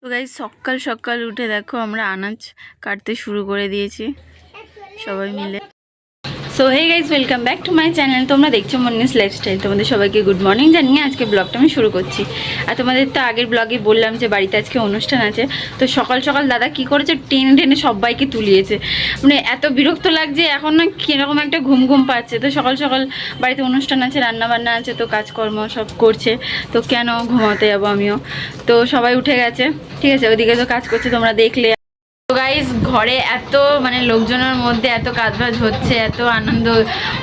তো গাইস সকাল সকাল উঠে দেখো আমরা আনাজ কাটতে শুরু করে দিয়েছি সবাই মিলে। So hey guys, welcome back to my channel. তোমরা দেখছো মর্নিংস লাইফস্টাইল। তোমাদের সবাইকে গুড মর্নিং জানিয়ে আজকে ব্লগটা আমি শুরু করছি। আর তোমাদের তো আগের ব্লগে বললাম যে বাড়িতে আজকে অনুষ্ঠান আছে। তো সকাল সকাল দাদা কি করেছে, টেনে টেনে সবাইকে তুলিয়েছে। মানে এত বিরক্ত লাগছে এখন, না কীরকম একটা ঘুম ঘুম পাচ্ছে। তো সকাল সকাল বাড়িতে অনুষ্ঠান আছে, রান্না বান্না আছে, তো কাজকর্ম সব করছে। তো কেন ঘুমাতে যাবো আমিও। তো সবাই উঠে গেছে, ঠিক আছে, ওদিকে তো কাজ করছে তোমরা দেখলে। তো গাইস ঘরে এত মানে লোকজনের মধ্যে এত কাজবাজ হচ্ছে, এত আনন্দ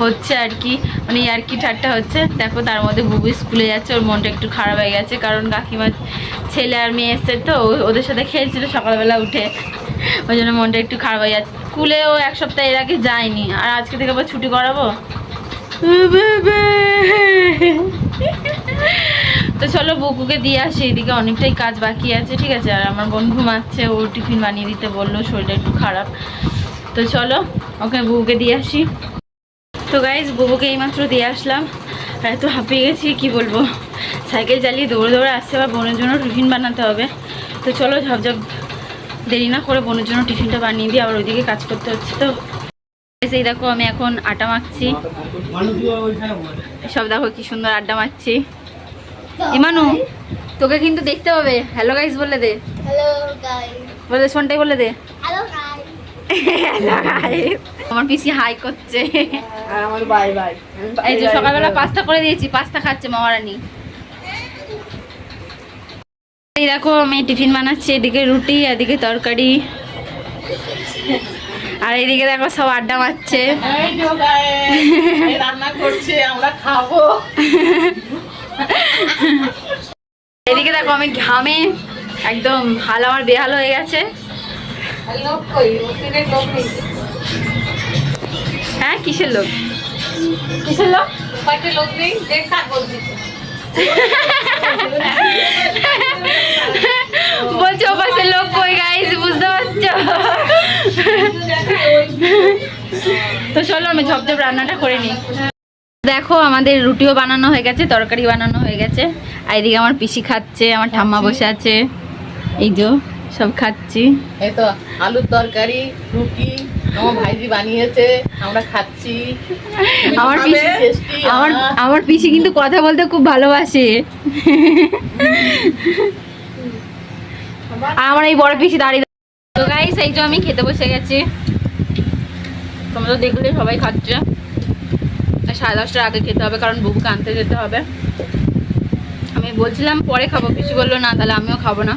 হচ্ছে আর কি, মানে আর কি ঠাট্টা হচ্ছে। দেখো তার মধ্যে বুবু স্কুলে যাচ্ছে, ওর মনটা একটু খারাপ হয়ে গেছে, কারণ কাকিমার ছেলে আর মেয়ে এসছে, তো ওদের সাথে খেলছিল সকালবেলা উঠে, ওই জন্য মনটা একটু খারাপ হয়ে যাচ্ছে। স্কুলেও এক সপ্তাহ এর আগে যায়নি, আর আজকে থেকে আবার ছুটি করাবো। তো চলো বুকুকে দিয়ে আসি, এদিকে অনেকটাই কাজ বাকি আছে, ঠিক আছে। আর আমার বোন ঘুমাচ্ছে, ও টিফিন বানিয়ে দিতে বললো, শরীরটা একটু খারাপ। তো চলো ওকে বুকুকে দিয়ে আসি। তো গাইজ বুবুকে এইমাত্র দিয়ে আসলাম, আর এত হাঁপিয়ে গেছি কি বলবো। সাইকেল চালিয়ে দৌড়ে দৌড়ে আসছে, আবার বোনের জন্য টিফিন বানাতে হবে। তো চলো ঝপঝপ দেরি না করে বোনের জন্য টিফিনটা বানিয়ে দিই, আবার ওইদিকে কাজ করতে হচ্ছে। তো এই দেখো আমি এখন আটা মাখছি, সব দেখো কি সুন্দর আড্ডা মারছি। ইমানু তোকে কিন্তু দেখতে হবে, হ্যালো গাইস বলে দে। হ্যালো গাইস, বলে দে, শোনটাই বলে দে। Hello guys, hello guys. আমার পিসি হাই করছে, আর আমার বাই বাই। এই যে সকালবেলা পাস্তা করে দিয়েছি, পাস্তা খাচ্ছে মামারানি। এই দেখো আমি টিফিন বানাচ্ছি, এদিকে রুটি, এদিকে তরকারি, আর এদিকে দেখো সব আড্ডা মারছে। এই যে গাইস, রান্না করছে, আমরা খাবো। এদিকে দেখো আমি ঘামে একদম হাল আমার বেহাল হয়ে গেছে। লোক কই? ওখানে লোক নেই। হ্যাঁ কিসের লোক, কিসের লোক? কয়টা লোক নেই? দেখা বলছি। বলছে ও পাশে লোক কই গাইস, বুঝতে পারছো? তো চলো আমি ঝপঝপ রান্নাটা করে নিই। দেখো আমাদের রুটিও বানানো হয়ে গেছে, তরকারি বানানো হয়ে গেছে, আর এদিকে আমার পিসি খাচ্ছে, আমার ঠাম্মা বসে আছে, এই যে সব খাচ্ছি। এই তো আলুর তরকারি, রুটি আমার ভাইজি বানিয়েছে, আমরা খাচ্ছি। আমার পিসি আমার পিসি কিন্তু কথা বলতে খুব ভালোবাসে। আর আমার এই বড় পিসি দাঁড়িয়ে। তো গাইস এই যে আমি খেতে বসে গেছি, তোমরা তো দেখলে সবাই খাচ্ছে। 10:30টার আগে খেতে হবে, কারণ বুবুকে আনতে যেতে হবে। আমি বলছিলাম পরে খাবো, পিসি বললো না তাহলে আমিও খাবো না।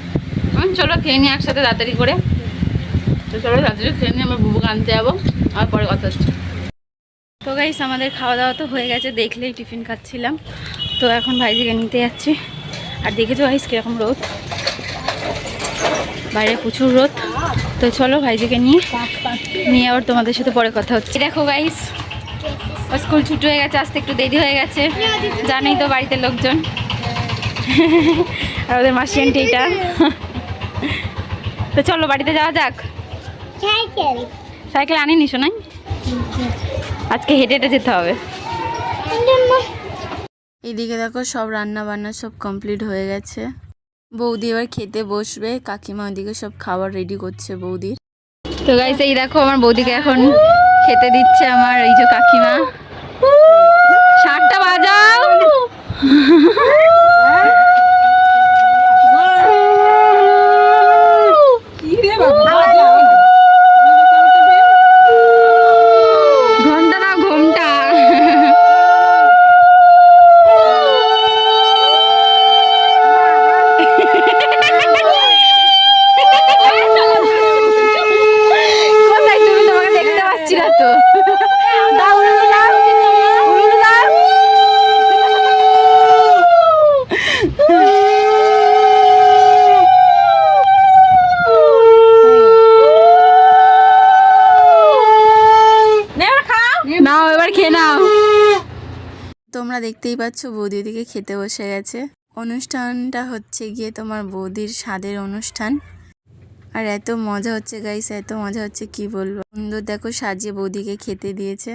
চলো খেয়ে নিই একসাথে তাড়াতাড়ি করে। তো চলো তাড়াতাড়ি খেয়ে নিই, আমরা বুবুকে আনতে যাবো, আর পরে কথা হচ্ছে। তো গাইস আমাদের খাওয়া দাওয়া তো হয়ে গেছে, দেখলেই টিফিন খাচ্ছিলাম। তো এখন ভাইজিকে নিতে যাচ্ছি। আর দেখেছো গাইস কিরকম রোদ, বাইরে প্রচুর রোদ। তো চলো ভাইজিকে নিয়ে আবার তোমাদের সাথে পরে কথা হচ্ছে। দেখো গাইস ও স্কুল ছুটি হয়ে গেছে, আসতে একটু দেরি হয়ে গেছে, জানোই তো বাড়িতে লোকজন। আর ওদের মাসি আন্টি এটা। তো চলো বাড়িতে যাওয়া যাক। সাইকেল সাইকেল আনিনি শোনাই, আজকে হেঁটে হেঁটে যেতে হবে। এদিকে দেখো সব রান্না বান্না সব কমপ্লিট হয়ে গেছে, বৌদি এবার খেতে বসবে। কাকিমা ওদিকে সব খাবার রেডি করছে বৌদির। তো গাইস এই দেখো আমার বৌদিকে এখন খেতে দিচ্ছে আমার এই যে কাকিমা। শাকটা বাজাও। ঘন্টা না ঘন্টা। কোথায় তুমি, তোমাকে দেখতে পাচ্ছি না তো। দাও উলু দাও, উলু দাও। নাও এবার খেয়ে নাও। তোমরা দেখতেই পাচ্ছ বৌদি ওদিকে খেতে বসে গেছে। অনুষ্ঠানটা হচ্ছে গিয়ে তোমার বৌদির স্বাদের অনুষ্ঠান, আর এত মজা হচ্ছে গাইস, এত মজা হচ্ছে কি বলবো। সুন্দর দেখো সাজিয়ে বৌদিকে খেতে দিয়েছে।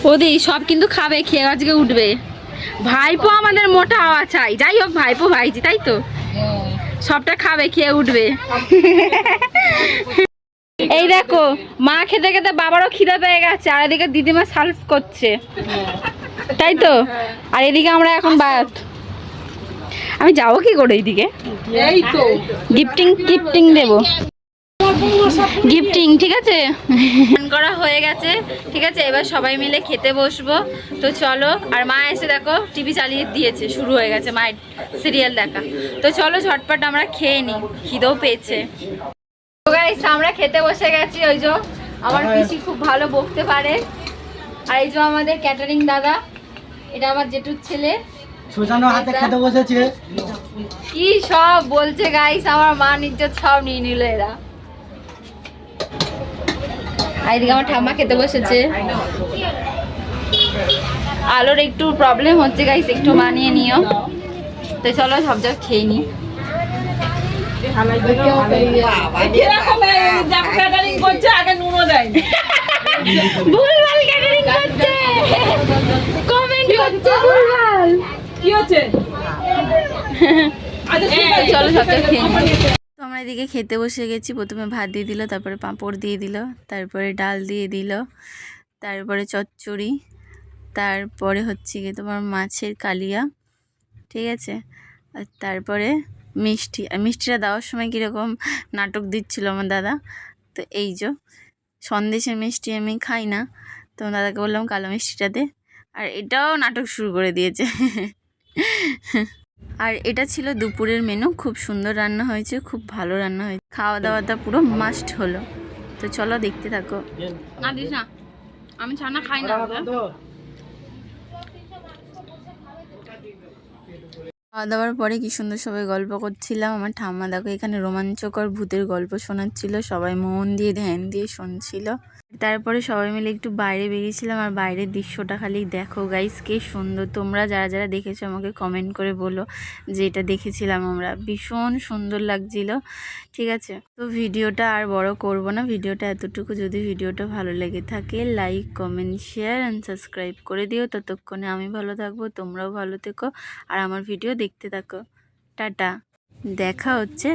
বৌদি সব কিন্তু খাবে, খেয়ে আজকে উঠবে। ভাইপো আমাদের মোটা হওয়া চাই, যাই হোক ভাইপো ভাইজি, তাই তো সবটা খাবে, খেয়ে উঠবে। এই দেখো মা খেতে খেতে বাবারও খিদে পেয়ে গেছে, আর এদিকে দিদিমা সার্ভ করছে, তাই তো। আর এদিকে আমরা এখন বাদ, আমি যাবো কি করে এইদিকে? এই তো গিফটিং দেবো, গিফটিং। ঠিক আছে, স্নান করা হয়ে গেছে, ঠিক আছে, এবার সবাই মিলে খেতে বসবো। তো চলো, আর মা এসে দেখো টিভি চালিয়ে দিয়েছে, শুরু হয়ে গেছে মায়ের সিরিয়াল দেখা। তো চলো ঝটপট আমরা খেয়ে নিই, খিদেও পেয়েছে। তো গাইস আমরা খেতে বসে গেছি। ওই যে আমার পিসি খুব ভালো বকতে পারে, আর এই যে আমাদের ক্যাটারিং দাদা, এটা আমার জেঠুর ছেলে। সুজানো হাতে খেতে বসেছে। কি সব বলছে গাইস, আমার মান ইজ্জত সব নিয়ে নিল এরা। আর এদিকে আমার ঠাম্মা খেতে বসেছে। আলোর একটু প্রবলেম হচ্ছে গাইস, একটু মানিয়ে নিও। তো চলো ঝপঝপ খেয়ে নি। ভুলভাল ক্যাটারিং করছে, কমেন্ট করছে ভুলভাল। কি হচ্ছে? চলো ঝপঝপ খেয়ে নি। তো আমরা এদিকে খেতে বসে গেছি। প্রথমে ভাত দিয়ে দিল, তারপরে পাঁপড় দিয়ে দিল, তারপরে ডাল দিয়ে দিল, তারপরে চচ্চড়ি, তারপরে হচ্ছে গিয়ে তোমার মাছের কালিয়া, ঠিক আছে, আর তারপরে মিষ্টি। আর মিষ্টিটা দেওয়ার সময় কীরকম নাটক দিচ্ছিল আমার দাদা। তো এই যে সন্দেশের মিষ্টি আমি খাই না, তো আমার দাদাকে বললাম কালো মিষ্টিটা দে, আর এটাও নাটক শুরু করে দিয়েছে। আর এটা ছিল দুপুরের মেনু, খুব সুন্দর রান্না হয়েছে, খুব ভালো রান্না হয়েছে, খাওয়া দাওয়াটা পুরো মাস্ট হলো। তো চলো দেখতে থাকো। না দিস না, আমি ছানা খাই না। খাওয়া দাওয়ার পরে কি সুন্দর সবাই গল্প করছিলাম। আমার ঠাম্মা দেখো এখানে রোমাঞ্চকর ভূতের গল্প শোনাচ্ছিল, সবাই মন দিয়ে ধ্যান দিয়ে শুনছিল। তারপরে সবাই মিলে একটু বাইরে বেরিয়েছিলাম, আর বাইরের দৃশ্যটা খালি দেখো গাইস, কে সুন্দর। তোমরা যারা যারা দেখেছো আমাকে কমেন্ট করে বলো যে এটা দেখেছিলাম আমরা, ভীষণ সুন্দর লাগছিল, ঠিক আছে। তো ভিডিওটা আর বড় করব না, ভিডিওটা এতটুকু। যদি ভিডিওটা ভালো লেগে থাকে like comment share and subscribe করে দিও। ততক্ষণে আমি ভালো থাকবো, তোমরাও ভালো থেকো, আর আমার ভিডিও দেখতে থাকো। টাটা, দেখা হচ্ছে